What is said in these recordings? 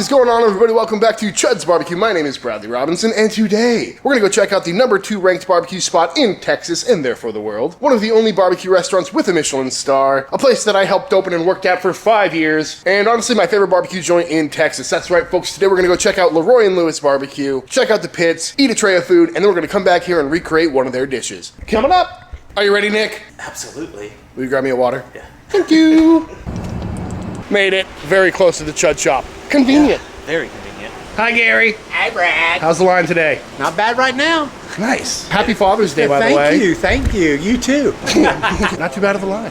is going on, everybody? Welcome back to Chuds BBQ. My name is Bradley Robinson, and today we're gonna go check out the #2 ranked barbecue spot in Texas and therefore the world. One of the only barbecue restaurants with a Michelin star, a place that I helped open and worked at for 5 years, and honestly my favorite barbecue joint in Texas. That's right, folks. Today we're gonna go check out Leroy and Lewis Barbecue, check out the pits, eat a tray of food, and then we're gonna come back here and recreate one of their dishes. Coming up! Are you ready, Nick? Absolutely. Will you grab me a water? Yeah. Thank you. Made it very close to the Chud shop. Convenient. Yeah, very convenient. Hi, Gary. Hi, Brad. How's the line today? Not bad right now. Nice. Happy Father's Day, by the way. Thank you. You too. Not too bad of a line.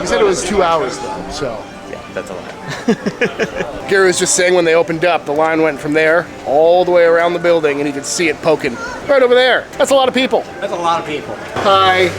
You said it was 2 hours, though, so. Yeah, that's a lot. Gary was just saying when they opened up, the line went from there all the way around the building, and you could see it poking right over there. That's a lot of people. That's a lot of people. Hi.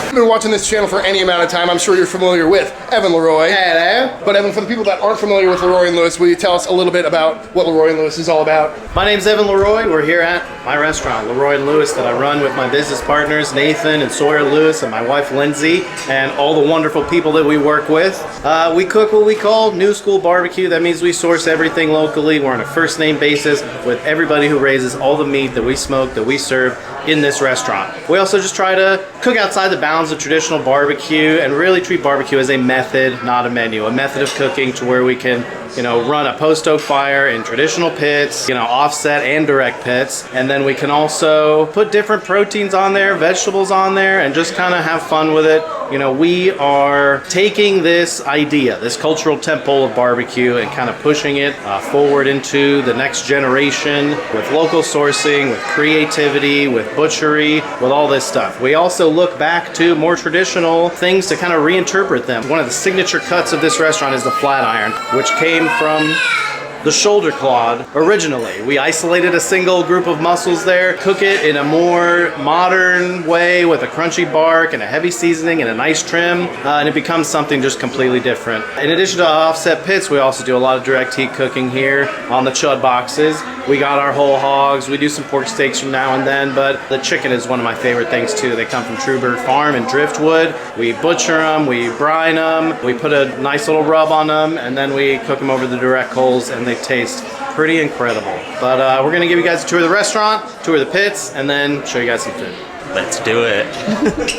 If you've been watching this channel for any amount of time, I'm sure you're familiar with Evan Leroy. Hello. But Evan, for the people that aren't familiar with Leroy and Lewis, will you tell us a little bit about what Leroy and Lewis is all about? My name's Evan Leroy. We're here at my restaurant, Leroy and Lewis, that I run with my business partners, Nathan and Sawyer Lewis, and my wife, Lindsay, and all the wonderful people that we work with. We cook what we call new school barbecue. That means we source everything locally. We're on a first name basis with everybody who raises all the meat that we smoke, that we serve in this restaurant. We also just try to cook outside the bounds of traditional barbecue and really treat barbecue as a method, not a menu. A method of cooking to where we can, run a post-oak fire in traditional pits, offset and direct pits. And then we can also put different proteins on there, vegetables on there, and just kind of have fun with it. We are taking this idea, this cultural temple of barbecue, and kind of pushing it forward into the next generation with local sourcing, with creativity, with butchery, with all this stuff. We also look back to more traditional things to kind of reinterpret them. One of the signature cuts of this restaurant is the flat iron, which came from the shoulder clod originally. We isolated a single group of muscles there, cook it in a more modern way with a crunchy bark and a heavy seasoning and a nice trim, and it becomes something just completely different. In addition to offset pits, we also do a lot of direct heat cooking here on the Chud boxes. We got our whole hogs. We do some pork steaks from now and then, but the chicken is one of my favorite things too. They come from Truebird Farm in Driftwood. We butcher them, we brine them, we put a nice little rub on them, and then we cook them over the direct coals, and they taste pretty incredible. But we're gonna give you guys a tour of the restaurant, tour of the pits, and then show you guys some food. Let's do it.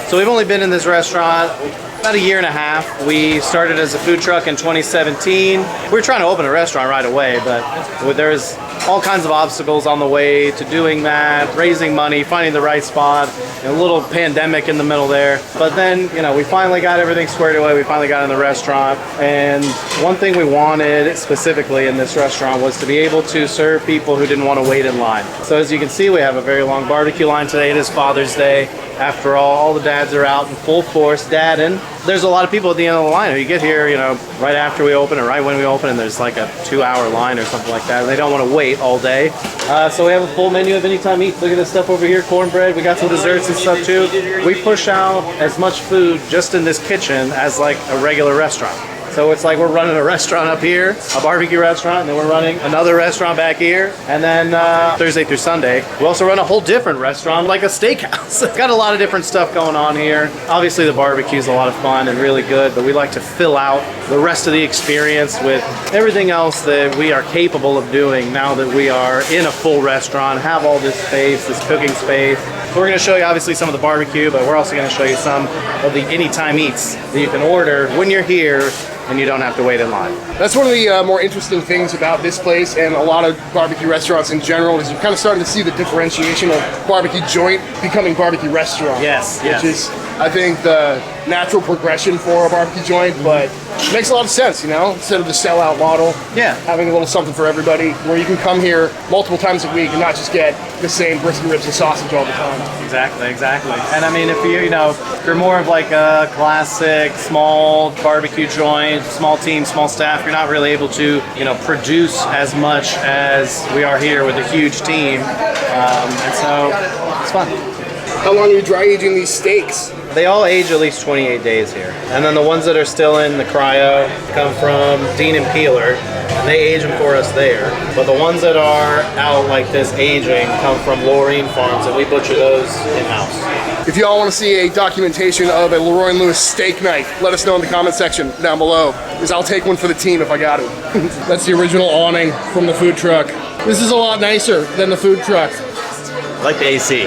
So we've only been in this restaurant about a year and a half. We started as a food truck in 2017. We were trying to open a restaurant right away, but there's all kinds of obstacles on the way to doing that, raising money, finding the right spot, and a little pandemic in the middle there. But then, we finally got everything squared away. We finally got in the restaurant. And one thing we wanted specifically in this restaurant was to be able to serve people who didn't want to wait in line. So as you can see, we have a very long barbecue line today. It is Father's Day. After all the dads are out in full force dadding. There's a lot of people at the end of the line. You get here, right after we open or right when we open, and there's like a 2-hour line or something like that. And they don't want to wait all day. So we have a full menu of anytime eats. Look at this stuff over here, cornbread. We got some desserts and stuff too. We push out as much food just in this kitchen as like a regular restaurant. So it's like we're running a restaurant up here, a barbecue restaurant, and then we're running another restaurant back here. And then Thursday through Sunday, we also run a whole different restaurant, like a steakhouse. It's got a lot of different stuff going on here. Obviously the barbecue is a lot of fun and really good, but we like to fill out the rest of the experience with everything else that we are capable of doing now that we are in a full restaurant, have all this space, this cooking space. So we're going to show you obviously some of the barbecue, but we're also going to show you some of the anytime eats that you can order when you're here and you don't have to wait in line. That's one of the more interesting things about this place and a lot of barbecue restaurants in general is you're kind of starting to see the differentiation of barbecue joint becoming barbecue restaurant. Yes, which is, I think, the natural progression for a barbecue joint, but it makes a lot of sense, instead of the sellout model. Yeah. Having a little something for everybody where you can come here multiple times a week and not just get the same brisket, ribs, and sausage all the time. Exactly. And I mean, if you're more of like a classic small barbecue joint, small team, small staff, you're not really able to, produce as much as we are here with a huge team. And so it's fun. How long are you dry aging these steaks? They all age at least 28 days here. And then the ones that are still in the cryo come from Dean and Peeler. And they age them for us there. But the ones that are out like this aging come from Laureen Farms, and we butcher those in-house. If y'all want to see a documentation of a Leroy and Lewis steak knife, let us know in the comment section down below, because I'll take one for the team if I got it. That's the original awning from the food truck. This is a lot nicer than the food truck. I like the AC.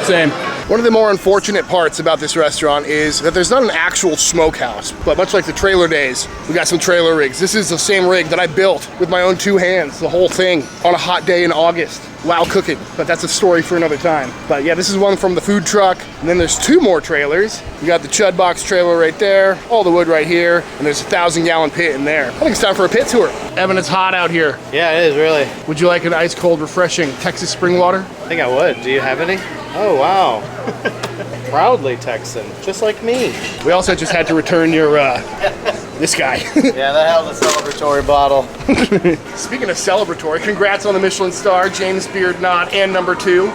Same. One of the more unfortunate parts about this restaurant is that there's not an actual smokehouse, but much like the trailer days, we got some trailer rigs. This is the same rig that I built with my own 2 hands, the whole thing, on a hot day in August while cooking, but that's a story for another time. But yeah, this is one from the food truck, and then there's 2 more trailers. We got the Chud box trailer right there, all the wood right here, and there's a 1,000-gallon pit in there. I think it's time for a pit tour. Evan, it's hot out here. Yeah, it is really. Would you like an ice cold, refreshing Texas spring water? I think I would. Do you have any? Oh, wow. Proudly Texan, just like me. We also just had to return your, this guy. Yeah, that was a celebratory bottle. Speaking of celebratory, congrats on the Michelin star, James Beard Knot, and number 2.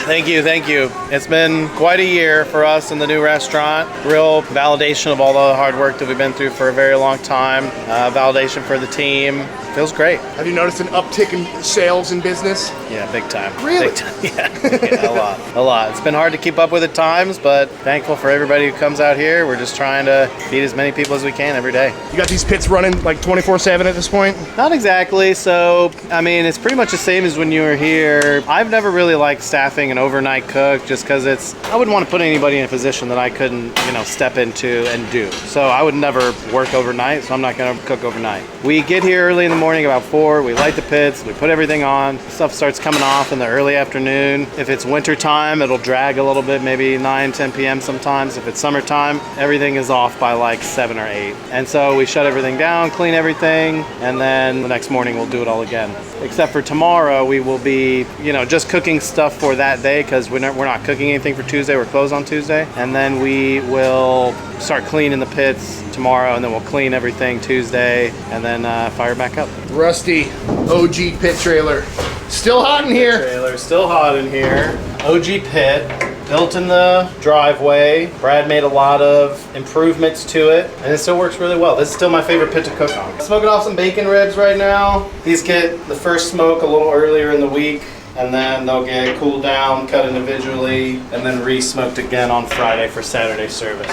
Thank you, thank you. It's been quite a year for us in the new restaurant. Real validation of all the hard work that we've been through for a very long time. Validation for the team. Feels great. Have you noticed an uptick in sales and business? Yeah, big time. Really? Big time. Yeah, a lot. It's been hard to keep up with at times, but thankful for everybody who comes out here. We're just trying to feed as many people as we can every day. You got these pits running like 24/7 at this point? Not exactly. So, I mean, it's pretty much the same as when you were here. I've never really liked staffing an overnight cook just because I wouldn't want to put anybody in a position that I couldn't, step into and do. So I would never work overnight, so I'm not going to cook overnight. We get here early in the morning, about 4, we light the pits, we put everything on, stuff starts coming off in the early afternoon. If it's winter time, it'll drag a little bit, maybe 9, 10 p.m. sometimes. If it's summertime, everything is off by like 7 or 8. And so we shut everything down, clean everything, and then the next morning we'll do it all again. Except for tomorrow, we will be, just cooking stuff for that day because we're not cooking anything for Tuesday. We're closed on Tuesday. And then we will start cleaning the pits tomorrow, and then we'll clean everything Tuesday, and then fire back up. Rusty OG pit trailer. Still hot in here. Trailer, still hot in here. OG pit. Built in the driveway. Brad made a lot of improvements to it, and it still works really well. This is still my favorite pit to cook on. Smoking off some bacon ribs right now. These get the first smoke a little earlier in the week, and then they'll get cooled down, cut individually, and then re-smoked again on Friday for Saturday service.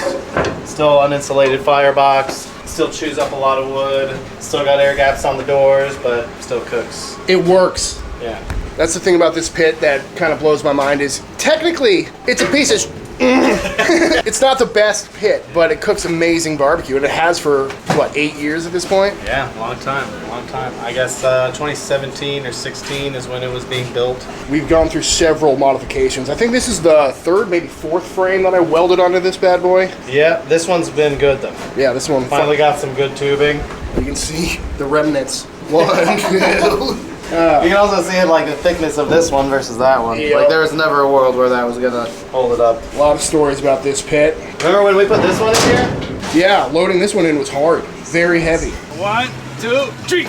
Still uninsulated firebox. Still chews up a lot of wood. Still got air gaps on the doors, but still cooks. It works. Yeah. That's the thing about this pit that kind of blows my mind is technically it's a piece of it's not the best pit, but it cooks amazing barbecue, and it has for what, 8 years at this point? Yeah, long time. I guess 2017 or 16 is when it was being built. We've gone through several modifications. I think this is the 3rd, maybe 4th frame that I welded onto this bad boy. Yeah, this one's been good though. Yeah, this one Finally got some good tubing. You can see the remnants. 1, 2. You can also see it like the thickness of this one versus that one. Yep. Like there was never a world where that was gonna hold it up. A lot of stories about this pit. Remember when we put this one in here? Yeah, loading this one in was hard. Very heavy. 1, 2, 3.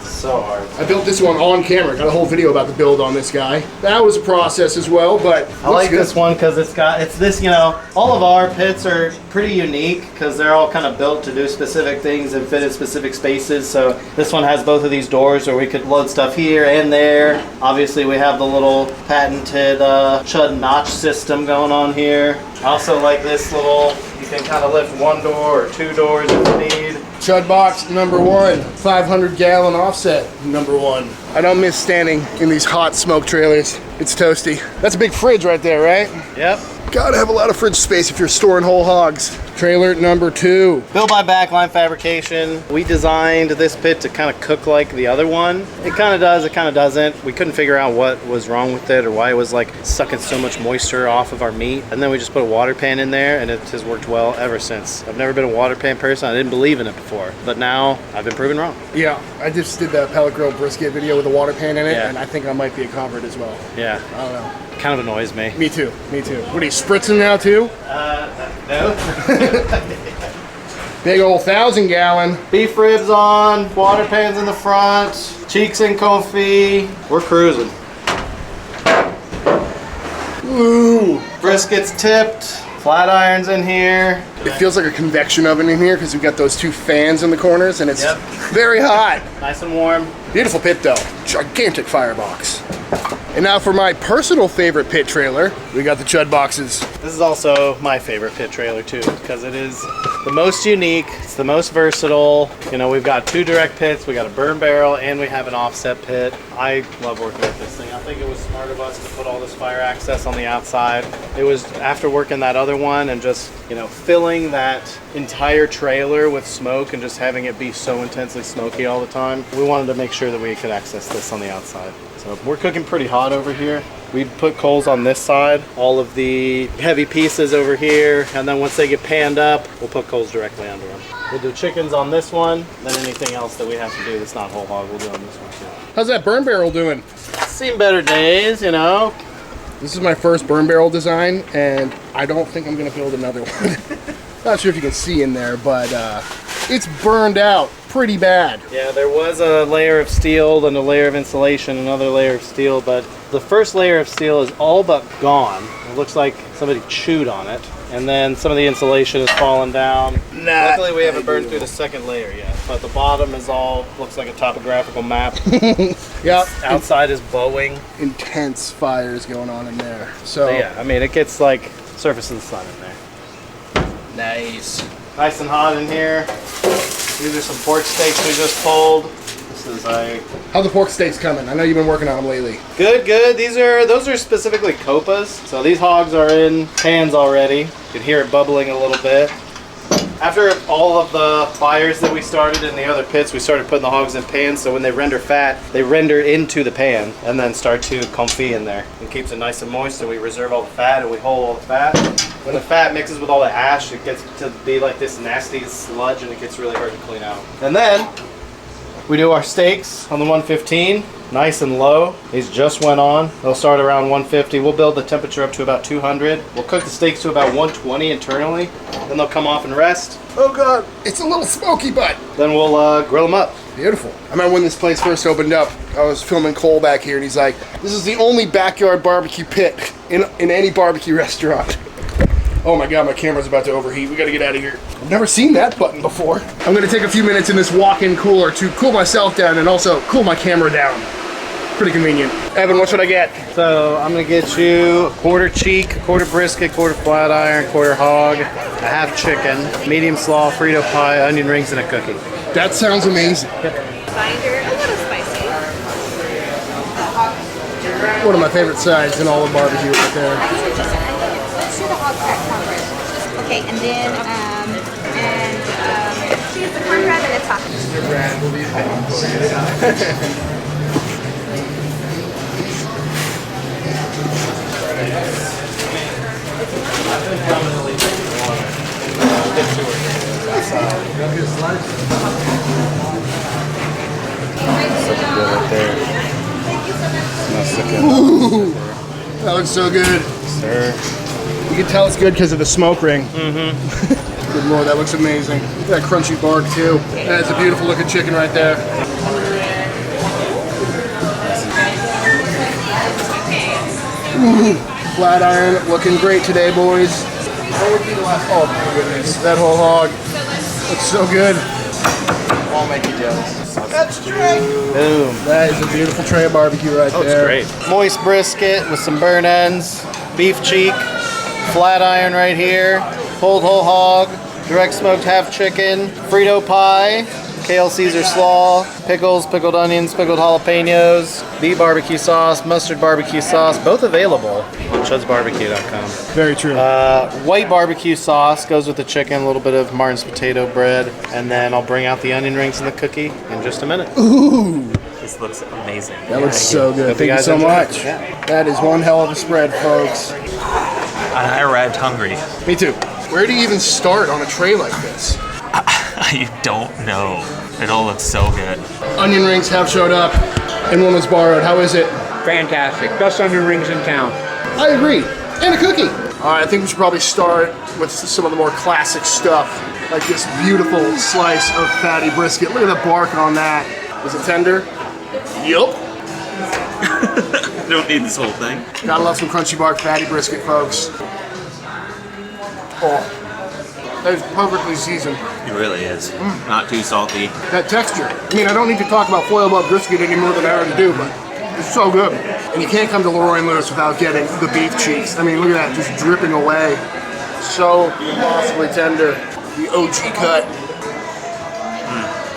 So hard. I built this one on camera. Got a whole video about the build on this guy. That was a process as well, but I like this one because it's this, all of our pits are pretty unique because they're all kind of built to do specific things and fit in specific spaces. So this one has both of these doors where we could load stuff here and there. Obviously we have the little patented Chud notch system going on here. I also like this little, you can kind of lift 1 door or 2 doors if you need. Chud box number 1, 500-gallon offset number 1. I don't miss standing in these hot smoke trailers. It's toasty. That's a big fridge right there, right? Yep. Gotta have a lot of fridge space if you're storing whole hogs. Trailer number 2. Built by Backline Fabrication. We designed this pit to kind of cook like the other one. It kind of does, it kind of doesn't. We couldn't figure out what was wrong with it or why it was like sucking so much moisture off of our meat. And then we just put a water pan in there and it has worked well ever since. I've never been a water pan person. I didn't believe in it before, but now I've been proven wrong. Yeah, I just did the pellet grill brisket video with a water pan in it, Yeah. and I think I might be a convert as well. Yeah. I don't know. Kind of annoys me. Me too, me too. What are you, spritzing now too? No. Big old 1,000-gallon. Beef ribs on, water pans in the front, cheeks and confit. We're cruising. Ooh. Brisket's tipped, Flat irons in here. It feels like a convection oven in here because we've got those 2 fans in the corners and it's very hot. Nice and warm. Beautiful pit though. Gigantic firebox. And now for my personal favorite pit trailer, we got the Chud boxes. This is also my favorite pit trailer too, because it is the most unique, it's the most versatile. You know, we've got 2 direct pits, we got a burn barrel, and we have an offset pit. I love working with this thing. I think it was smart of us to put all this fire access on the outside. It was after working that other one and just, you know, filling that entire trailer with smoke and just having it be so intensely smoky all the time. We wanted to make sure that we could access this on the outside. So we're cooking pretty hot over here. We put coals on this side, all of the heavy pieces over here, and then once they get panned up, we'll put coals directly under them. We'll do chickens on this one, then anything else that we have to do that's not whole hog, we'll do on this one too. How's that burn barrel doing? Seen better days, you know. This is my first burn barrel design, and I don't think I'm gonna build another one. Not sure if you can see in there, but it's burned out pretty bad. Yeah, there was a layer of steel, then a layer of insulation, another layer of steel, but the first layer of steel is all but gone. It looks like somebody chewed on it. And then some of the insulation has fallen down. Luckily we haven't burned through the second layer yet, but the bottom is all, looks like a topographical map. Yeah. Outside is bowing. Intense fires going on in there. So yeah, I mean, it gets like surface of the sun in there. Nice. Nice and hot in here. These are some pork steaks we just pulled. This is how the pork steaks coming? I know you've been working on them lately. Good, good. Those are specifically copas. So these hogs are in pans already. You can hear it bubbling a little bit. After all of the fires that we started in the other pits, we started putting the hogs in pans, so when they render fat, they render into the pan and then start to confit in there. It keeps it nice and moist, so we reserve all the fat and we hold all the fat. When the fat mixes with all the ash, it gets to be like this nasty sludge and it gets really hard to clean out. And then we do our steaks on the 115, nice and low. These just went on. They'll start around 150. We'll build the temperature up to about 200. We'll cook the steaks to about 120 internally. Then they'll come off and rest. Oh God, it's a little smoky, but then we'll grill them up. Beautiful. I remember when this place first opened up, I was filming Cole back here and he's like, this is the only backyard barbecue pit in any barbecue restaurant. Oh my God, my camera's about to overheat. We gotta get out of here. I've never seen that button before. I'm gonna take a few minutes in this walk-in cooler to cool myself down and also cool my camera down. Pretty convenient. Evan, what should I get? So I'm gonna get you a quarter cheek, a quarter brisket, quarter flat iron, quarter hog, a half chicken, medium slaw, Frito pie, onion rings, and a cookie. That sounds amazing. Binder, a little spicy. One of my favorite sides in all of barbecue right there. Let's do the hog crack cornbread. Okay, and then choose the cornbread and the topping. Ooh, that looks so good. Sir. You can tell it's good because of the smoke ring. Mm-hmm. Good Lord, that looks amazing. Look at that crunchy bark too. That's a beautiful looking chicken right there. Ooh, flat iron looking great today, boys. Oh my goodness, that whole hog looks so good. I'll make you jealous. That's tray. Boom. That is a beautiful tray of barbecue right there. It's great. Moist brisket with some burn ends, beef cheek, flat iron right here, pulled whole hog, direct smoked half chicken, Frito pie, kale Caesar slaw, pickles, pickled onions, pickled jalapenos, beef barbecue sauce, mustard barbecue sauce, both available on chudsbarbecue.com. Very true. White barbecue sauce goes with the chicken, a little bit of Martin's potato bread, and then I'll bring out the onion rings and the cookie in just a minute. Ooh, This looks amazing. that looks so good. Hope you Thank you guys so enjoy it. much. Yeah. That is one hell of a spread, folks. I arrived hungry. Me too. Where do you even start on a tray like this? I don't know. It all looks so good. Onion rings have showed up, and one was borrowed. How is it? Fantastic. Best onion rings in town. I agree. And a cookie. All right, I think we should probably start with some of the more classic stuff, like this beautiful slice of fatty brisket. Look at the bark on that. Is it tender? Yup. I don't need this whole thing. Gotta love some crunchy bark fatty brisket, folks. Oh, that is perfectly seasoned. It really is. Not too salty. That texture. I mean, I don't need to talk about foil bob brisket any more than I already do, but it's so good. And you can't come to Leroy and Lewis without getting the beef cheeks. I mean, look at that, just dripping away. So impossibly tender. The OG cut.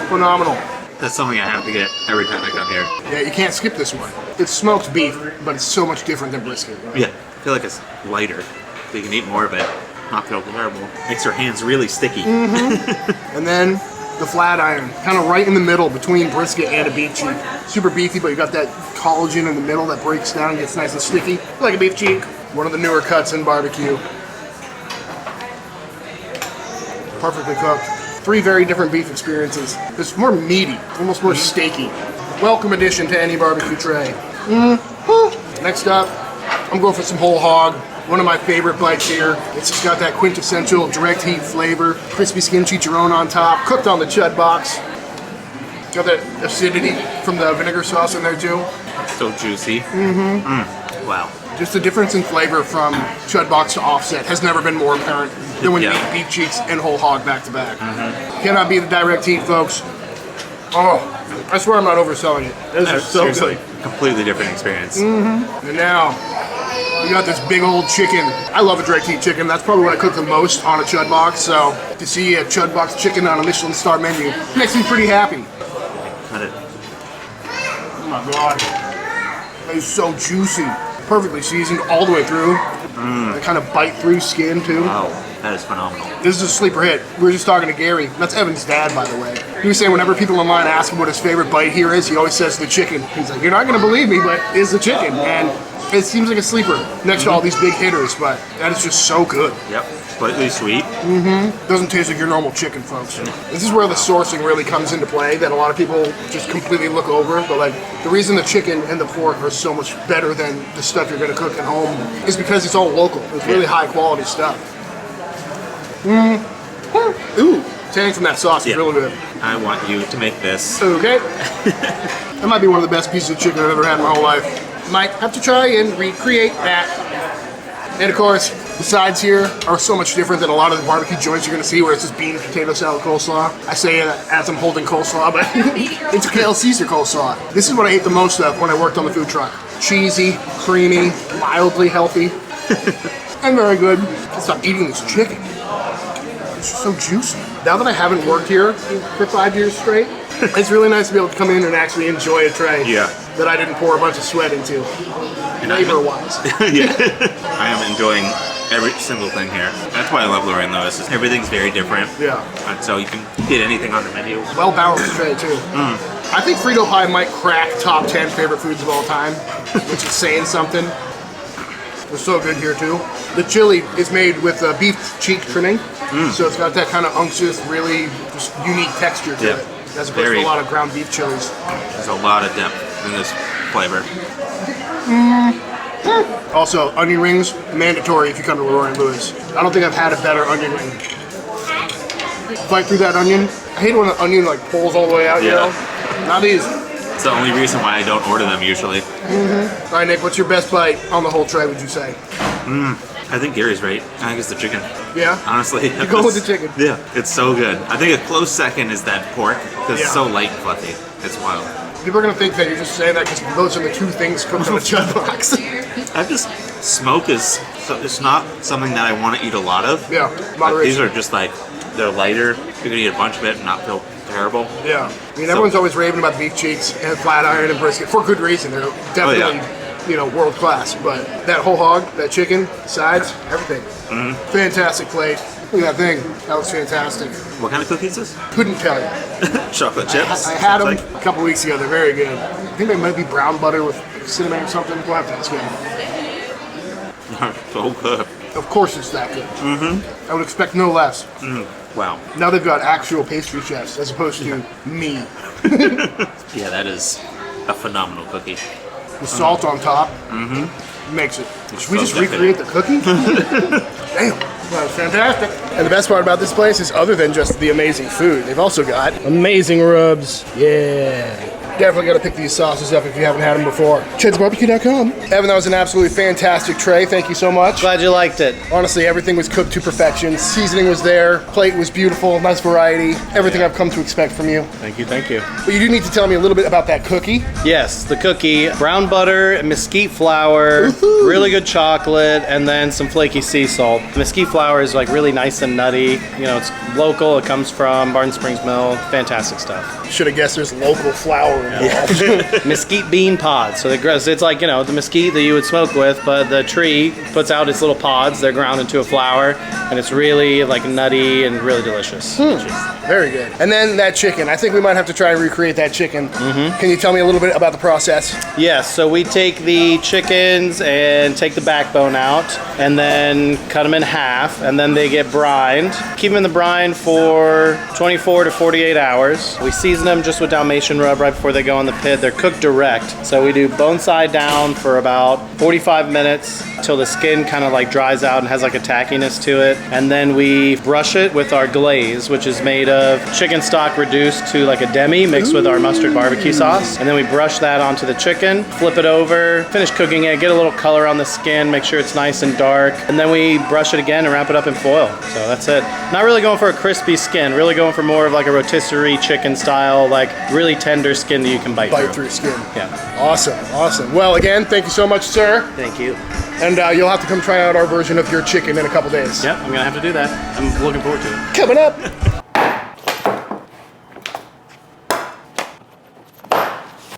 Phenomenal. That's something I have to get every time I come here. Yeah, you can't skip this one. It's smoked beef, but it's so much different than brisket. Yeah, I feel like it's lighter. So you can eat more of it. Not feel terrible. Makes your hands really sticky. And then the flat iron, kind of right in the middle between brisket and a beef cheek. Super beefy, but you got that collagen in the middle that breaks down and gets nice and sticky, like a beef cheek. One of the newer cuts in barbecue. Perfectly cooked. 3 very different beef experiences. It's more meaty, almost more steaky. Welcome addition to any barbecue tray. Next up, I'm going for some whole hog. One of my favorite bites here. It's just got that quintessential direct heat flavor. Crispy skin chicharron on top, cooked on the Chud box. Got that acidity from the vinegar sauce in there too. So juicy. Wow. Just the difference in flavor from Chud box to offset has never been more apparent than when you eat beef cheeks and whole hog back to back. Cannot be the direct heat, folks. Oh, I swear I'm not overselling it. This is so Seriously, good. completely different experience. And now, you got this big old chicken. I love a direct heat chicken. That's probably what I cook the most on a Chud box. So to see a Chud box chicken on a Michelin star menu makes me pretty happy. Got it. Oh my god. That is so juicy. Perfectly seasoned all the way through. That kind of bite through skin too. Wow, that is phenomenal. This is a sleeper hit. We were just talking to Gary. That's Evan's dad, by the way. He was saying whenever people online ask him what his favorite bite here is, he always says the chicken. He's like, you're not going to believe me, but it's the chicken. And it seems like a sleeper next to all these big hitters, but that is just so good. Yep, slightly sweet. Doesn't taste like your normal chicken, folks. This is where the sourcing really comes into play that a lot of people just completely look over. But like the reason the chicken and the pork are so much better than the stuff you're going to cook at home is because it's all local. It's really high quality stuff. Ooh, tang from that sauce is really good. I want you to make this. Okay. That might be one of the best pieces of chicken I've ever had in my whole life. Might have to try and recreate that. And of course, the sides here are so much different than a lot of the barbecue joints you're going to see where it's just bean, potato salad, coleslaw. I say it as I'm holding coleslaw, but it's kale Caesar coleslaw. This is what I ate the most of when I worked on the food truck. Cheesy, creamy, mildly healthy, and very good. Can't stop eating this chicken. It's just so juicy. Now that I haven't worked here for 5 years straight, it's really nice to be able to come in and actually enjoy a tray that I didn't pour a bunch of sweat into, labor-wise. I am enjoying every single thing here. That's why I love Leroy and Lewis. Everything's very different. And so you can get anything on the menu. Well-balanced tray, too. I think Frito pie might crack top 10 favorite foods of all time, which is saying something. They're so good here, too. The chili is made with beef cheek trimming, so it's got that kind of unctuous, really just unique texture to it. As opposed to a lot of ground beef chilies. There's a lot of depth in this flavor. Also, onion rings, mandatory if you come to Leroy and Lewis. I don't think I've had a better onion ring. Bite through that onion. I hate when the onion like pulls all the way out, you know? Not these. It's the only reason why I don't order them usually. All right, Nick, what's your best bite on the whole tray, would you say? I think Gary's right. I think it's the chicken. Yeah? Honestly. You go with the chicken. Yeah, it's so good. I think a close second is that pork because it's so light and fluffy. It's wild. People are going to think that you're just saying that because those are the two things cooked on a Chud box. I just, smoke is, it's not something that I want to eat a lot of. Yeah, But moderation. these are just like, they're lighter. You can eat a bunch of it and not feel terrible. Yeah. I mean, everyone's always raving about beef cheeks and flat iron and brisket for good reason. They're definitely, you know, world class. But that whole hog, that chicken, sides, everything. Fantastic plate. Look at that thing. That was fantastic. What kind of cookies is this? Couldn't tell you. Chocolate chips? I had them Sounds a couple weeks ago. They're very good. I think they might be brown butter with cinnamon or something. We'll have to ask him. like so good. Of course it's that good. I would expect no less. Wow. Now they've got actual pastry chefs as opposed to me. Yeah, that is a phenomenal cookie. The salt on top makes it. Should we so just definite. recreate the cookie? Damn, that was fantastic. And the best part about this place is other than just the amazing food, they've also got amazing rubs. Yeah. Definitely gotta pick these sauces up if you haven't had them before. ChudsBBQ.com. Evan, that was an absolutely fantastic tray. Thank you so much. Glad you liked it. Honestly, everything was cooked to perfection. Seasoning was there. Plate was beautiful. Nice variety. Everything I've come to expect from you. Thank you, thank you. But you do need to tell me a little bit about that cookie. Yes, the cookie, brown butter, mesquite flour, really good chocolate, and then some flaky sea salt. Mesquite flour is like really nice and nutty. You know, it's local. It comes from Barton Springs Mill. Fantastic stuff. Should have guessed there's local flour involved. Mesquite bean pods. So it's like, you know, the mesquite that you would smoke with, but the tree puts out its little pods. They're ground into a flour, and it's really like nutty and really delicious. Very good. And then that chicken. I think we might have to try and recreate that chicken. Can you tell me a little bit about the process? Yes, so we take the chickens and take the backbone out and then cut them in half, and then they get brined. Keep them in the brine for 24 to 48 hours. We season them just with Dalmatian rub right before they go in the pit. They're cooked direct. So we do bone side down for about 45 minutes till the skin kind of like dries out and has like a tackiness to it. And then we brush it with our glaze, which is made of chicken stock reduced to like a demi mixed with our mustard barbecue sauce. And then we brush that onto the chicken, flip it over, finish cooking it, get a little color on the skin, make sure it's nice and dark. And then we brush it again and wrap it up in foil. So that's it. Not really going for a crispy skin, really going for more of like a rotisserie chicken style, like really tender skin that you can bite through. Skin. Yeah. Awesome, awesome. Well, again, thank you so much, sir. Thank you. And you'll have to come try out our version of your chicken in a couple days. Yep, I'm gonna have to do that. I'm looking forward to it. Coming up.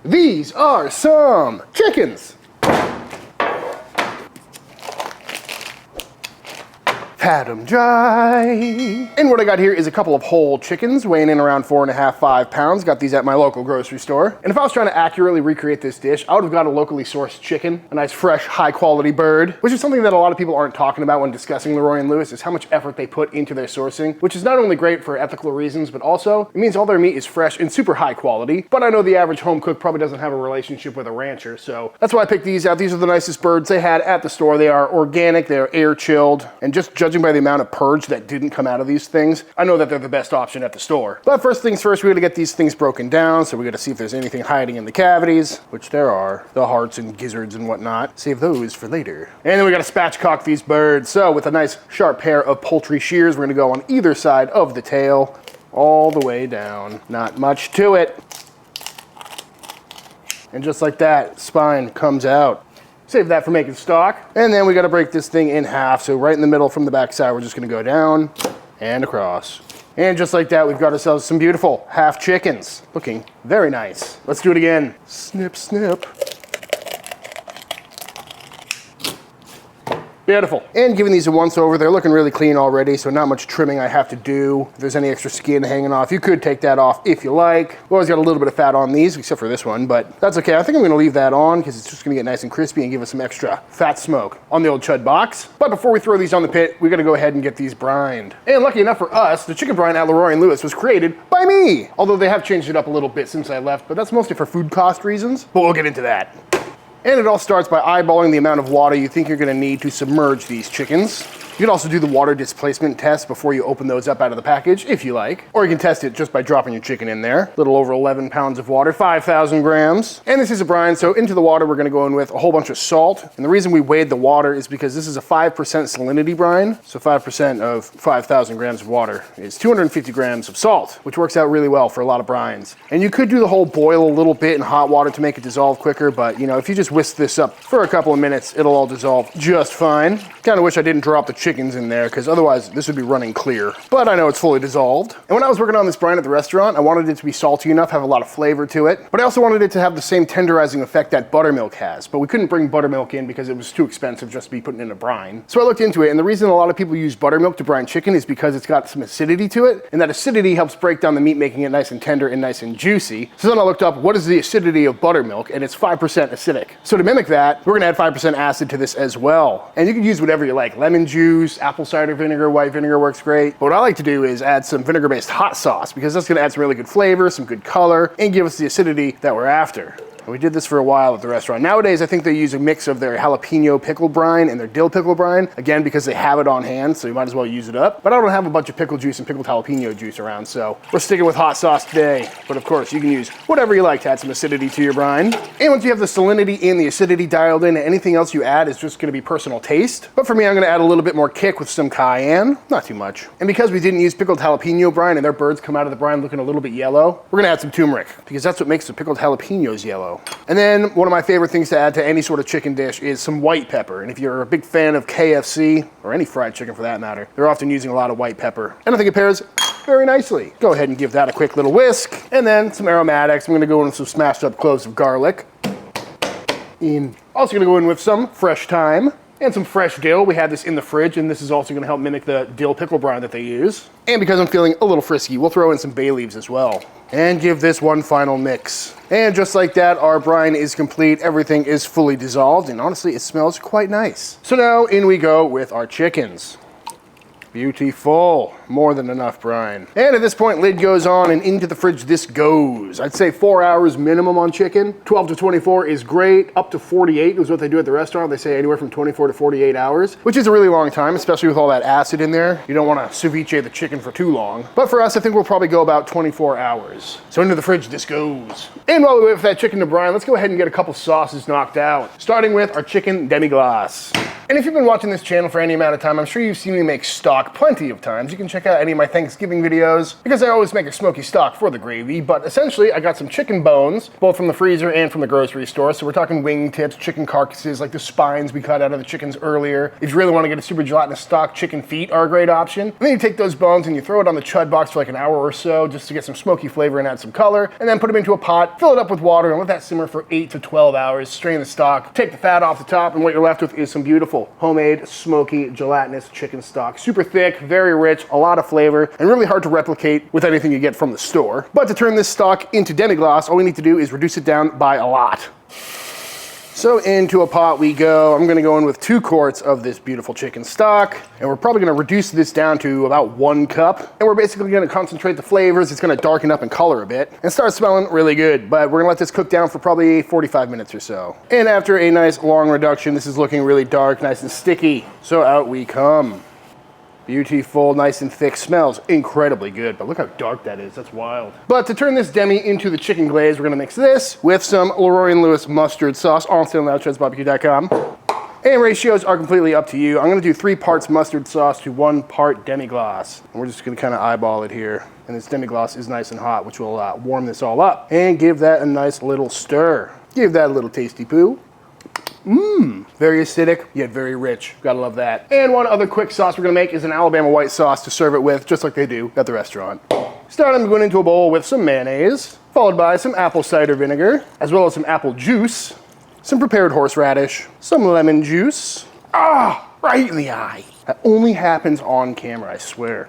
These are some chickens. Pat them dry. And what I got here is a couple of whole chickens weighing in around 4.5, 5 pounds. Got these at my local grocery store. And if I was trying to accurately recreate this dish, I would have got a locally sourced chicken, a nice, fresh, high quality bird, which is something that a lot of people aren't talking about when discussing Leroy and Lewis, is how much effort they put into their sourcing, which is not only great for ethical reasons, but also it means all their meat is fresh and super high quality. But I know the average home cook probably doesn't have a relationship with a rancher, so that's why I picked these out. These are the nicest birds they had at the store. They are organic, they're air chilled, and just judging by the amount of purge that didn't come out of these things, I know that they're the best option at the store. But first things first, we gotta get these things broken down, so we gotta see if there's anything hiding in the cavities, which there are, the hearts and gizzards and whatnot. Save those for later. And then we gotta spatchcock these birds. So with a nice sharp pair of poultry shears, we're gonna go on either side of the tail, all the way down. Not much to it. And just like that, spine comes out. Save that for making stock. And then we gotta break this thing in half. So right in the middle from the back side, we're just gonna go down and across. And just like that, we've got ourselves some beautiful half chickens. Looking very nice. Let's do it again. Snip, snip. Beautiful. And giving these a once over, they're looking really clean already, so not much trimming I have to do. If there's any extra skin hanging off, you could take that off if you like. We always got a little bit of fat on these, except for this one, but that's okay. I think I'm gonna leave that on because it's just gonna get nice and crispy and give us some extra fat smoke on the old Chud box. But before we throw these on the pit, we gotta go ahead and get these brined. And lucky enough for us, the chicken brine at Leroy and Lewis was created by me. Although they have changed it up a little bit since I left, but that's mostly for food cost reasons, but we'll get into that. And it all starts by eyeballing the amount of water you think you're gonna need to submerge these chickens. You can also do the water displacement test before you open those up out of the package, if you like. Or you can test it just by dropping your chicken in there. A little over 11 pounds of water, 5,000 grams. And this is a brine, so into the water we're gonna go in with a whole bunch of salt. And the reason we weighed the water is because this is a 5% salinity brine. So 5% of 5,000 grams of water is 250 grams of salt, which works out really well for a lot of brines. And you could do the whole boil a little bit in hot water to make it dissolve quicker, but you know, if you just whisk this up for a couple of minutes, it'll all dissolve just fine. Kinda wish I didn't drop the chickens in there, because otherwise this would be running clear. But I know it's fully dissolved. And when I was working on this brine at the restaurant, I wanted it to be salty enough, have a lot of flavor to it, but I also wanted it to have the same tenderizing effect that buttermilk has. But we couldn't bring buttermilk in because it was too expensive just to be putting in a brine. So I looked into it, and the reason a lot of people use buttermilk to brine chicken is because it's got some acidity to it, and that acidity helps break down the meat, making it nice and tender and nice and juicy. So then I looked up, what is the acidity of buttermilk, and it's 5% acidic. So to mimic that, we're gonna add 5% acid to this as well. And you can use whatever you like, lemon juice, apple cider vinegar, white vinegar works great. But what I like to do is add some vinegar-based hot sauce, because that's gonna add some really good flavor, some good color, and give us the acidity that we're after. And we did this for a while at the restaurant. Nowadays, I think they use a mix of their jalapeno pickle brine and their dill pickle brine, again, because they have it on hand, so you might as well use it up. But I don't have a bunch of pickle juice and pickled jalapeno juice around, so we're sticking with hot sauce today. But of course, you can use whatever you like to add some acidity to your brine. And once you have the salinity and the acidity dialed in, anything else you add is just gonna be personal taste. But for me, I'm gonna add a little bit more kick with some cayenne, not too much. And because we didn't use pickled jalapeno brine and their birds come out of the brine looking a little bit yellow, we're gonna add some turmeric because that's what makes the pickled jalapenos yellow. And then one of my favorite things to add to any sort of chicken dish is some white pepper. And if you're a big fan of KFC, or any fried chicken for that matter, they're often using a lot of white pepper. And I think it pairs very nicely. Go ahead and give that a quick little whisk. And then some aromatics. I'm gonna go in with some smashed up cloves of garlic. Also gonna go in with some fresh thyme and some fresh dill. We had this in the fridge, and this is also gonna help mimic the dill pickle brine that they use. And because I'm feeling a little frisky, we'll throw in some bay leaves as well. And give this one final mix. And just like that, our brine is complete. Everything is fully dissolved, and honestly, it smells quite nice. So now in we go with our chickens. Beautiful, more than enough brine. And at this point, lid goes on and into the fridge this goes. I'd say 4 hours minimum on chicken. 12 to 24 is great. Up to 48 is what they do at the restaurant. They say anywhere from 24 to 48 hours, which is a really long time, especially with all that acid in there. You don't want to sous vide the chicken for too long. But for us, I think we'll probably go about 24 hours. So into the fridge this goes. And while we wait for that chicken to brine, let's go ahead and get a couple sauces knocked out. Starting with our chicken demi-glace. And if you've been watching this channel for any amount of time, I'm sure you've seen me make stock plenty of times. You can check out any of my Thanksgiving videos because I always make a smoky stock for the gravy. But essentially, I got some chicken bones, both from the freezer and from the grocery store. So we're talking wing tips, chicken carcasses, like the spines we cut out of the chickens earlier. If you really want to get a super gelatinous stock, chicken feet are a great option. And then you take those bones and you throw it on the Chud box for like an hour or so just to get some smoky flavor and add some color. And then put them into a pot, fill it up with water, and let that simmer for 8 to 12 hours. Strain the stock, take the fat off the top, and what you're left with is some beautiful homemade smoky gelatinous chicken stock. Super thick, very rich, a lot of flavor, and really hard to replicate with anything you get from the store. But to turn this stock into demi-glace, all we need to do is reduce it down by a lot. So into a pot we go. I'm gonna go in with 2 quarts of this beautiful chicken stock, and we're probably gonna reduce this down to about 1 cup. And we're basically gonna concentrate the flavors. It's gonna darken up and color a bit and start smelling really good. But we're gonna let this cook down for probably 45 minutes or so. And after a nice long reduction, this is looking really dark, nice and sticky. So out we come. Beautiful, nice and thick, smells incredibly good, but look how dark that is, that's wild. But to turn this demi into the chicken glaze, we're gonna mix this with some Leroy and Lewis mustard sauce, on sale now at chudsbbq.com. And ratios are completely up to you. I'm gonna do 3 parts mustard sauce to 1 part demi-glace. And we're just gonna kind of eyeball it here. And this demi-glace is nice and hot, which will warm this all up. And give that a nice little stir. Give that a little tasty poo. Very acidic, yet very rich. Gotta love that. And one other quick sauce we're gonna make is an Alabama white sauce to serve it with, just like they do at the restaurant. Start, I'm going into a bowl with some mayonnaise, followed by some apple cider vinegar, as well as some apple juice, some prepared horseradish, some lemon juice. Right in the eye. That only happens on camera, I swear.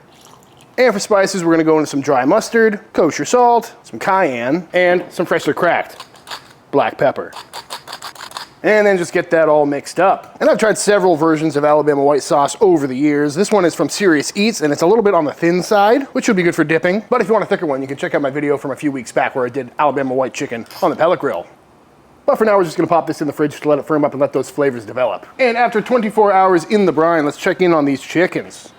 And for spices, we're gonna go into some dry mustard, kosher salt, some cayenne, and some freshly cracked black pepper. And then just get that all mixed up. And I've tried several versions of Alabama white sauce over the years. This one is from Serious Eats, and it's a little bit on the thin side, which would be good for dipping. But if you want a thicker one, you can check out my video from a few weeks back where I did Alabama white chicken on the pellet grill. But for now, we're just gonna pop this in the fridge to let it firm up and let those flavors develop. And after 24 hours in the brine, let's check in on these chickens.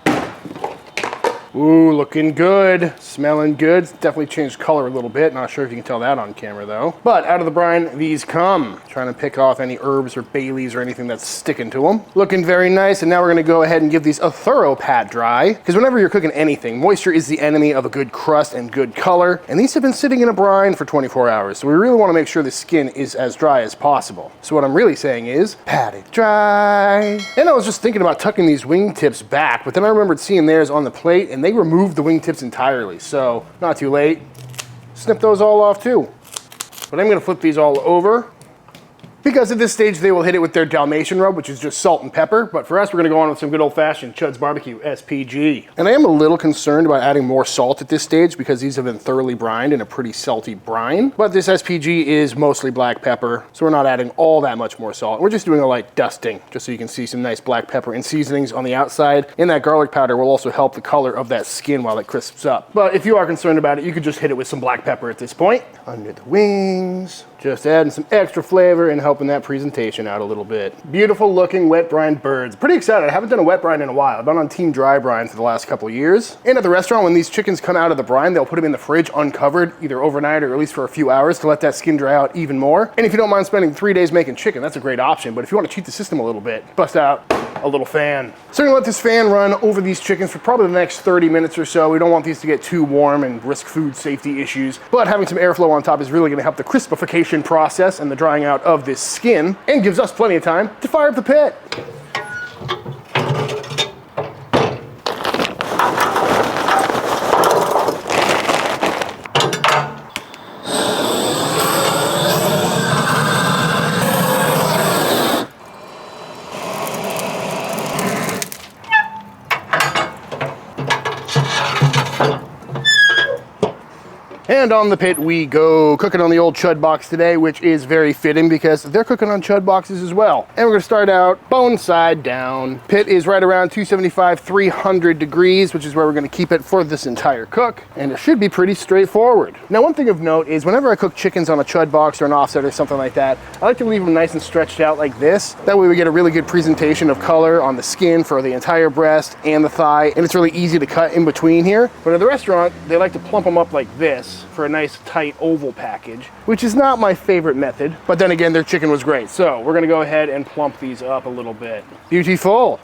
Ooh, looking good, smelling good. It's definitely changed color a little bit. Not sure if you can tell that on camera though. But out of the brine, these come. Trying to pick off any herbs or bay leaves or anything that's sticking to them. Looking very nice, and now we're gonna go ahead and give these a thorough pat dry. Because whenever you're cooking anything, moisture is the enemy of a good crust and good color. And these have been sitting in a brine for 24 hours. So we really wanna make sure the skin is as dry as possible. So what I'm really saying is, pat it dry. And I was just thinking about tucking these wingtips back, but then I remembered seeing theirs on the plate, and they removed the wingtips entirely, so not too late. Snip those all off too. But I'm gonna flip these all over because at this stage they will hit it with their Dalmatian rub, which is just salt and pepper. But for us, we're gonna go on with some good old-fashioned Chuds BBQ SPG. And I am a little concerned about adding more salt at this stage because these have been thoroughly brined in a pretty salty brine. But this SPG is mostly black pepper, so we're not adding all that much more salt. We're just doing a light dusting, just so you can see some nice black pepper and seasonings on the outside. And that garlic powder will also help the color of that skin while it crisps up. But if you are concerned about it, you could just hit it with some black pepper at this point. Under the wings, just adding some extra flavor and helping that presentation out a little bit. Beautiful looking wet brine birds. Pretty excited. I haven't done a wet brine in a while. I've been on team dry brine for the last couple of years. And at the restaurant, when these chickens come out of the brine, they'll put them in the fridge uncovered, either overnight or at least for a few hours to let that skin dry out even more. And if you don't mind spending 3 days making chicken, that's a great option. But if you want to cheat the system a little bit, bust out a little fan. So we're gonna let this fan run over these chickens for probably the next 30 minutes or so. We don't want these to get too warm and risk food safety issues, but having some airflow on top is really gonna help the crispification process and the drying out of this skin, and gives us plenty of time to fire up the pit. And on the pit we go, cooking on the old Chud box today, which is very fitting because they're cooking on Chud boxes as well. And we're gonna start out bone side down. Pit is right around 275, 300 degrees, which is where we're gonna keep it for this entire cook. And it should be pretty straightforward. Now, one thing of note is whenever I cook chickens on a Chud box or an offset or something like that, I like to leave them nice and stretched out like this. That way we get a really good presentation of color on the skin for the entire breast and the thigh. And it's really easy to cut in between here. But at the restaurant, they like to plump them up like this for a nice tight oval package, which is not my favorite method, but then again, their chicken was great. So we're gonna go ahead and plump these up a little bit. Beautiful.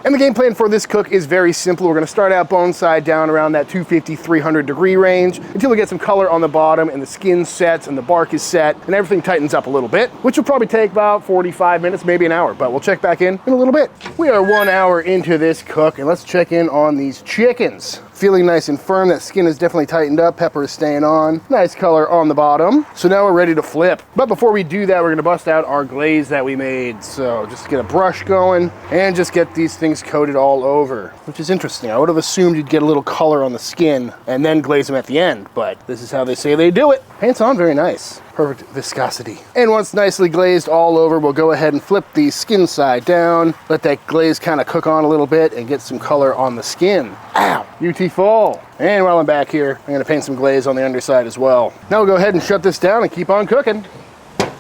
And the game plan for this cook is very simple. We're gonna start out bone side down around that 250, 300 degree range until we get some color on the bottom and the skin sets and the bark is set and everything tightens up a little bit, which will probably take about 45 minutes, maybe an hour, but we'll check back in a little bit. We are 1 hour into this cook and let's check in on these chickens. Feeling nice and firm. That skin is definitely tightened up. Pepper is staying on. Nice color on the bottom. So now we're ready to flip. But before we do that, we're gonna bust out our glaze that we made. So just get a brush going and just get these things coated all over, which is interesting. I would have assumed you'd get a little color on the skin and then glaze them at the end, but this is how they say they do it. Paint's on very nice. Perfect viscosity. And once nicely glazed all over, we'll go ahead and flip the skin side down, let that glaze kind of cook on a little bit and get some color on the skin. Ow, beautiful. And while I'm back here, I'm gonna paint some glaze on the underside as well. Now we'll go ahead and shut this down and keep on cooking.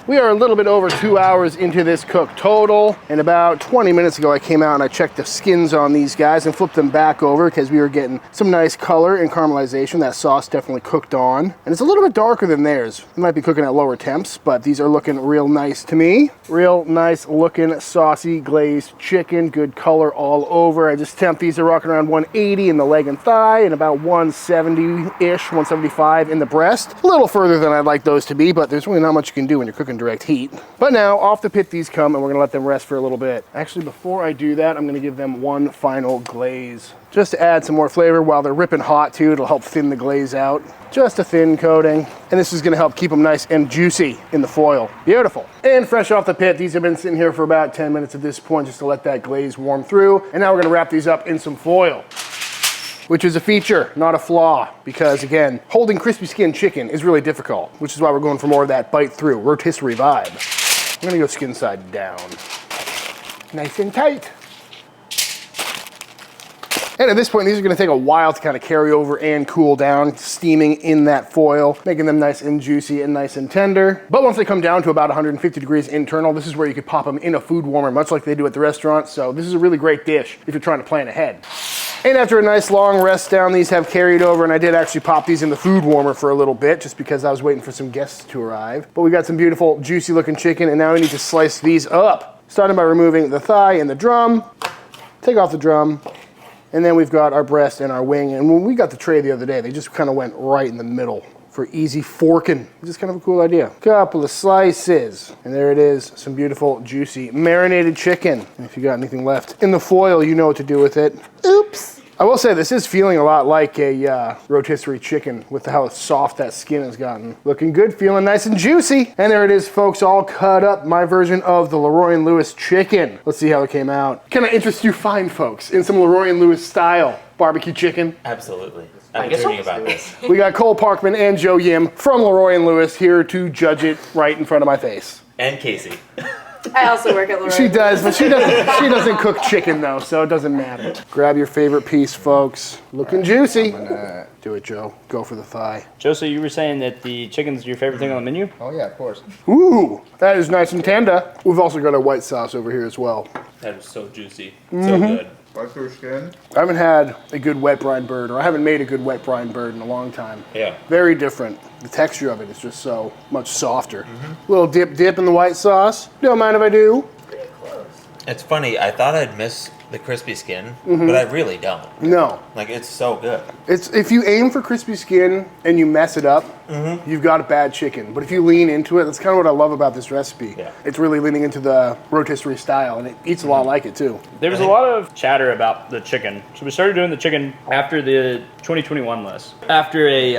We are a little bit over 2 hours into this cook total, and about 20 minutes ago I came out and I checked the skins on these guys and flipped them back over because we were getting some nice color and caramelization. That sauce definitely cooked on, and it's a little bit darker than theirs. We might be cooking at lower temps, but these are looking real nice to me. Real nice looking saucy glazed chicken, good color all over. I just temp these are rocking around 180 in the leg and thigh and about 170-ish, 175 in the breast. A little further than I'd like those to be, but there's really not much you can do when you're cooking direct heat. But now off the pit these come and we're gonna let them rest for a little bit. Actually, before I do that, I'm gonna give them one final glaze just to add some more flavor while they're ripping hot too. It'll help thin the glaze out. Just a thin coating. And this is gonna help keep them nice and juicy in the foil. Beautiful. And fresh off the pit, these have been sitting here for about 10 minutes at this point just to let that glaze warm through. And now we're gonna wrap these up in some foil, which is a feature, not a flaw, because again, holding crispy skin chicken is really difficult, which is why we're going for more of that bite through, rotisserie vibe. I'm gonna go skin side down. Nice and tight. And at this point, these are gonna take a while to kind of carry over and cool down, steaming in that foil, making them nice and juicy and nice and tender. But once they come down to about 150 degrees internal, this is where you could pop them in a food warmer, much like they do at the restaurant. So this is a really great dish if you're trying to plan ahead. And after a nice long rest down, these have carried over, and I did actually pop these in the food warmer for a little bit just because I was waiting for some guests to arrive. But we got some beautiful, juicy looking chicken, and now we need to slice these up. Starting by removing the thigh and the drum. Take off the drum. And then we've got our breast and our wing. And when we got the tray the other day, they just kind of went right in the middle for easy forking. It's just kind of a cool idea. Couple of slices. And there it is, some beautiful, juicy, marinated chicken. And if you got anything left in the foil, you know what to do with it. Oops. I will say this is feeling a lot like a rotisserie chicken with how soft that skin has gotten. Looking good, feeling nice and juicy. And there it is, folks, all cut up. My version of the Leroy and Lewis chicken. Let's see how it came out. Can I interest you fine folks in some Leroy and Lewis style barbecue chicken? Absolutely. I've been dreaming about this. We got Cole Parkman and Joe Yim from Leroy and Lewis here to judge it right in front of my face. And Casey. I also work at Leroy. She does, but she doesn't cook chicken though, so it doesn't matter. Grab your favorite piece, folks. Looking juicy. Do it, Joe. Go for the thigh. Joe, so you were saying that the chicken's your favorite thing on the menu? Oh yeah, of course. Ooh, that is nice and tender. We've also got a white sauce over here as well. That is so juicy. So good. Bite through skin. I haven't had a good wet brine bird, or I haven't made a good wet brine bird in a long time. Yeah. Very different. The texture of it is just so much softer. Little dip in the white sauce. Don't mind if I do. It's funny, I thought I'd miss the crispy skin, but I really don't. No. Like, it's so good. It's if you aim for crispy skin and you mess it up, you've got a bad chicken. But if you lean into it, that's kind of what I love about this recipe. Yeah. It's really leaning into the rotisserie style, and it eats a lot like it too. There was a lot of chatter about the chicken. So we started doing the chicken after the 2021 list. After a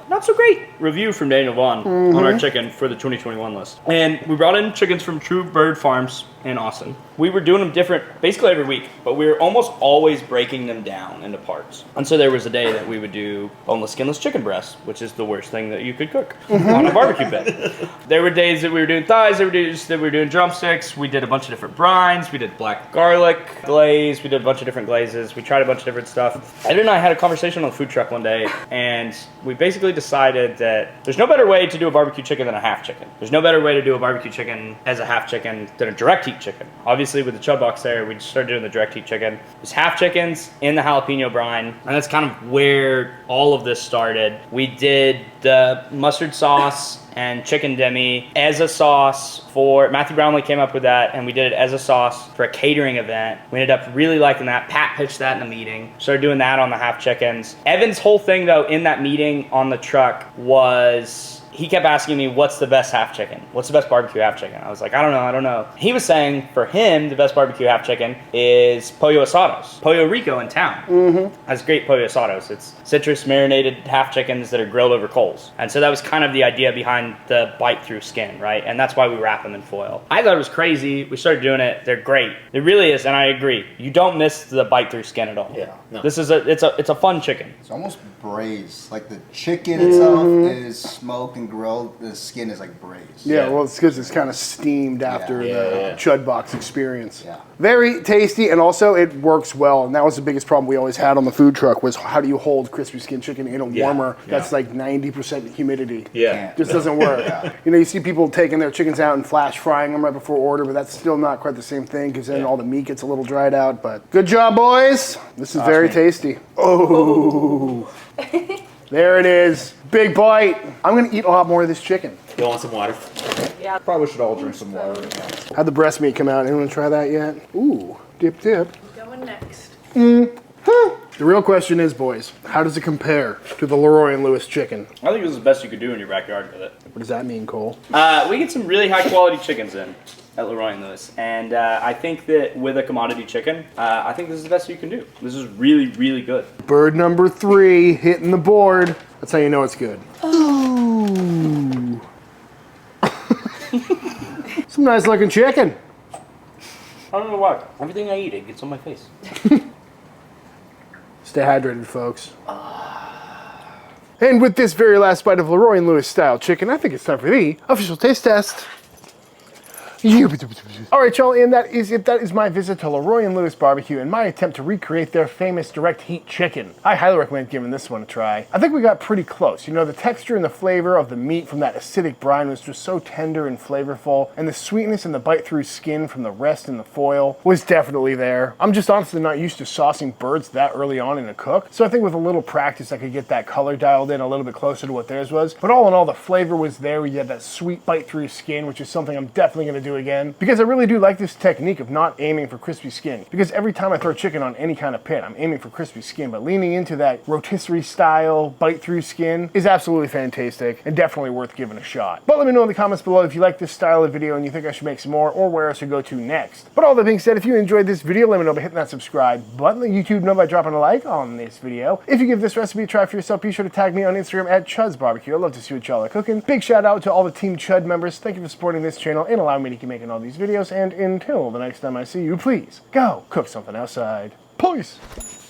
not so great review from Daniel Vaughn on our chicken for the 2021 list. And we brought in chickens from True Bird Farms in Austin. We were doing them different basically every week, but we were almost always breaking them down into parts. And so there was a day that we would do boneless, skinless chicken breasts, which is the worst thing that you could cook on a barbecue pit. There were days that we were doing thighs, there were days that we were doing drumsticks. We did a bunch of different brines. We did black garlic glaze. We did a bunch of different glazes. We tried a bunch of different stuff. Ed and I had a conversation on the food truck one day, and we basically decided that there's no better way to do a barbecue chicken than a half chicken. There's no better way to do a barbecue chicken as a half chicken than a direct heat chicken. Obviously, with the Chud box there, we just started doing the direct heat chicken. It's half chickens in the jalapeno brine, and that's kind of where all of this started. We did the mustard sauce and chicken demi as a sauce for Matthew Brownlee came up with that, and we did it as a sauce for a catering event. We ended up really liking that. Pat pitched that in a meeting. Started doing that on the half chickens. Evan's whole thing though in that meeting on the truck was he kept asking me, what's the best half chicken? What's the best barbecue half chicken? I was like, I don't know. He was saying for him, the best barbecue half chicken is Pollo Asados. Pollo Rico in town has great Pollo Asados. It's citrus marinated half chickens that are grilled over coals. And so that was kind of the idea behind the bite through skin, right? And that's why we wrap them in foil. I thought it was crazy. We started doing it. They're great. It really is, and I agree. You don't miss the bite through skin at all. Yeah. No. This is it's a fun chicken. It's almost braised. Like the chicken itself is smoked and grilled. The skin is like braised. Yeah, well, it's because it's kind of steamed after the Chud box experience. Yeah. Very tasty, and also it works well. And that was the biggest problem we always had on the food truck was how do you hold crispy skin chicken in a warmer that's like 90% humidity? Yeah. Just doesn't work. You know, you see people taking their chickens out and flash frying them right before order, but that's still not quite the same thing because then all the meat gets a little dried out. But good job, boys. This is very tasty. Oh. There it is. Big bite. I'm going to eat a lot more of this chicken. You want some water? Yeah. Probably should all drink some water. How'd the breast meat come out? Anyone try that yet? Ooh, dip. Going next. The real question is, boys, how does it compare to the Leroy and Lewis chicken? I think this is the best you could do in your backyard with it. What does that mean, Cole? We get some really high quality chickens in at Leroy and Lewis, and I think that with a commodity chicken, I think this is the best you can do. This is really, really good. Bird number 3 hitting the board. That's how you know it's good. Ooh. Some nice looking chicken. I don't know why. Everything I eat, it gets on my face. Stay hydrated, folks. And with this very last bite of Leroy and Lewis style chicken, I think it's time for the official taste test. All right, y'all, and that is it. That is my visit to Leroy and Lewis Barbecue and my attempt to recreate their famous direct heat chicken. I highly recommend giving this one a try. I think we got pretty close. You know, the texture and the flavor of the meat from that acidic brine was just so tender and flavorful, and the sweetness and the bite-through skin from the rest in the foil was definitely there. I'm just honestly not used to saucing birds that early on in a cook, so I think with a little practice I could get that color dialed in a little bit closer to what theirs was. But all in all, the flavor was there. We had that sweet bite-through skin, which is something I'm definitely going to do do again, because I really do like this technique of not aiming for crispy skin, because every time I throw chicken on any kind of pit, I'm aiming for crispy skin, but leaning into that rotisserie style bite through skin is absolutely fantastic and definitely worth giving a shot. But let me know in the comments below if you like this style of video and you think I should make some more, or where I should go to next. But all that being said, if you enjoyed this video, let me know by hitting that subscribe button. Let YouTube know by dropping a like on this video. If you give this recipe a try for yourself, be sure to tag me on Instagram at Chuds BBQ. I'd love to see what y'all are cooking. Big shout out to all the Team Chud members. Thank you for supporting this channel and allowing me to keep making all these videos. And until the next time I see you, please go cook something outside. Peace!